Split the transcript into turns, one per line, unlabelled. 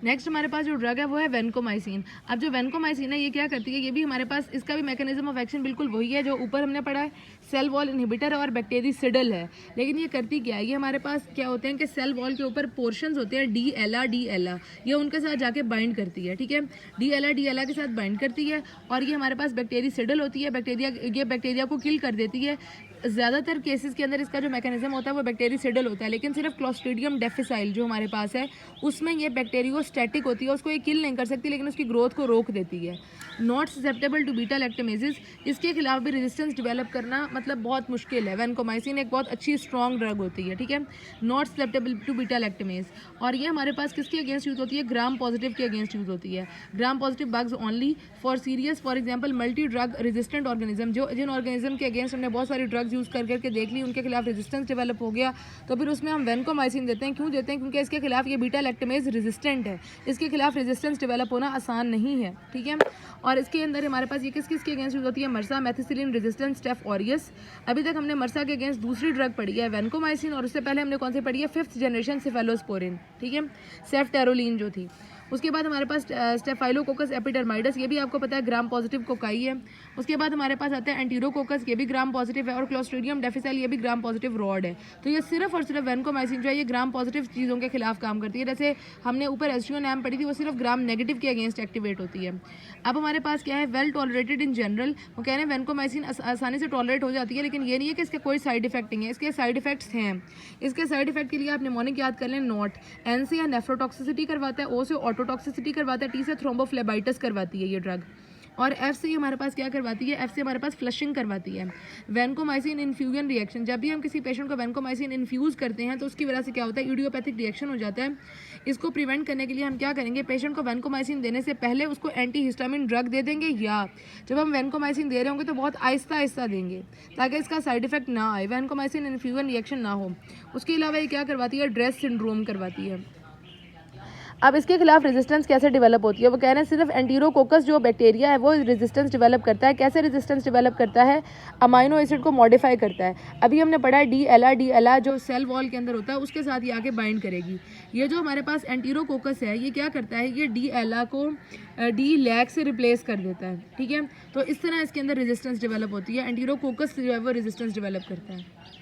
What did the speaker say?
Next हमारे पास जो drug है वो है वेनकोमाइसिन। अब जो वेनकोमाइसिन है ये क्या करती है, ये भी हमारे पास इसका भी मैकेनिज्म ऑफ एक्शन बिल्कुल वही है जो ऊपर हमने पढ़ा है, सेल वॉल इनहिबिटर और बैक्टीरियसिडल है। लेकिन ये करती क्या है, ये हमारे पास क्या होते हैं कि सेल वॉल के ऊपर पोर्शंस होते हैं डी एला, ये उनके साथ जाके बाइंड करती है, ठीक है, डी एला के साथ बाइंड करती है। और ये हमारे पास बैक्टीरियसिडल होती है, ये बैक्टीरिया को किल कर देती है। ज़्यादातर केसेस के अंदर इसका जो मैकेनिज्म होता है वो बैक्टीरियसिडल होता है, लेकिन सिर्फ क्लोस्ट्रीडियम डिफिसाइल जो हमारे पास है उसमें ये बैक्टीरियोस्टैटिक होती है, उसको ये किल नहीं कर सकती लेकिन उसकी ग्रोथ को रोक देती है। नॉट ससेप्टेबल टू बीटा लैक्टमेजेस, इसके खिलाफ भी रेजिस्टेंस डेवलप करना मतलब बहुत मुश्किल है। वेनकोमाइसिन एक बहुत अच्छी स्ट्रॉन्ग ड्रग होती है, ठीक है, not susceptible to beta lactamase. और ये हमारे पास किसके अगेंस्ट यूज होती है, ग्राम पॉजिटिव के अगेंस्ट यूज होती है। Gram positive bugs only for serious, for example multi drug resistant organism, जो जिन ऑर्गेनिज्म के अगेंस्ट हमने बहुत सारी ड्रग्स यूज़ करके देख ली, उनके खिलाफ रेजिस्टेंस डेवलप हो गया, तो फिर उसमें हम वेनकोमाइसिन देते हैं। क्यों देते हैं, क्योंकि इसके खिलाफ ये बीटा लैक्टमेज रेजिस्टेंट है, इसके खिलाफ रेजिस्टेंस डेवलप होना आसान नहीं है, ठीक है। और इसके अंदर हमारे पास ये किसके अगेंस्ट यूज होती है, मर्सा मेथिसिलिन रेजिस्टेंट स्टेफ ऑरियस। अभी तक हमने मर्सा के अगेंस्ट दूसरी ड्रग पढ़ी है वेनकोमाइसिन, और उससे पहले हमने कौन सी पढ़ी है, 5th जनरेशन सेफेलोस्पोरिन, ठीक है, सेफ्टेरोलिन जो थी। उसके बाद हमारे पास स्टेफाइलोकोकस एपिडर्माइडस, ये भी आपको पता है ग्राम पॉजिटिव कोकाई है। उसके बाद हमारे पास आता है एंटीरोकोकस, ये भी ग्राम पॉजिटिव है, और क्लोस्ट्रीडियम डिफिसाइल ये भी ग्राम पॉजिटिव रॉड है। तो ये सिर्फ और सिर्फ वेनकोमाइसिन जो है ये ग्राम पॉजिटिव चीज़ों के खिलाफ काम करती है। जैसे हमने ऊपर एस्ट्रियोनैम पढ़ी थी, वो सिर्फ ग्राम नेगेटिव के अगेंस्ट एक्टिवेट होती है। अब हमारे पास क्या है, वेल टॉलरेटेड इन जनरल, वो कह रहे हैं वेनकोमाइसिन आसानी से टॉलरेट हो जाती है, लेकिन ये नहीं है कि इसके कोई साइड इफेक्ट नहीं है, इसके साइड इफेक्ट्स हैं। इसके साइड इफेक्ट के लिए आप निमोनिक याद कर लें, नॉट। एन से या नेफ्रोटॉक्सिसिटी करवाता है, ओ से ऑटोटॉक्सिसिटी करवाता है, टी से थ्रोम्बोफ्लेबाइटिस करवाती है ये ड्रग, और एफ से हमारे पास क्या करवाती है, एफ से हमारे पास फ्लशिंग करवाती है। वेनकोमाइसिन इन्फ्यूजन रिएक्शन, जब भी हम किसी पेशेंट को वेनकोमाइसिन इन्फ्यूज करते हैं तो उसकी वजह से क्या होता है, इडियोपैथिक रिएक्शन हो जाता है। इसको प्रिवेंट करने के लिए हम क्या करेंगे, पेशेंट को वेनकोमाइसिन देने से पहले उसको एंटीहिस्टामिन ड्रग दे देंगे, या जब हम वेनकोमाइसिन दे रहे होंगे तो बहुत आहिस्ता आहिस्ता देंगे ताकि इसका साइड इफेक्ट ना आए, वेनकोमाइसिन इन्फ्यूजन रिएक्शन ना हो। उसके अलावा ये क्या करवाती है, ड्रेस सिंड्रोम करवाती है। अब इसके खिलाफ रेजिस्टेंस कैसे डेवलप होती है, वो कह रहे हैं सिर्फ एंटीरोकोकस जो बैक्टीरिया है वो रेजिस्टेंस डेवलप करता है। कैसे रेजिस्टेंस डेवलप करता है, अमाइनो एसिड को मॉडिफाई करता है। अभी हमने पढ़ा है डी एला जो सेल वॉल के अंदर होता है उसके साथ ये आके बाइंड करेगी। ये जो हमारे पास एंटीरोकोकस है ये क्या करता है, ये डी एला को डी लैक से रिप्लेस कर देता है, ठीक है। तो इस तरह इसके अंदर रेजिस्टेंस डेवलप होती है, एंटीरोकोकस जो है वो रेजिस्टेंस डेवलप करता है।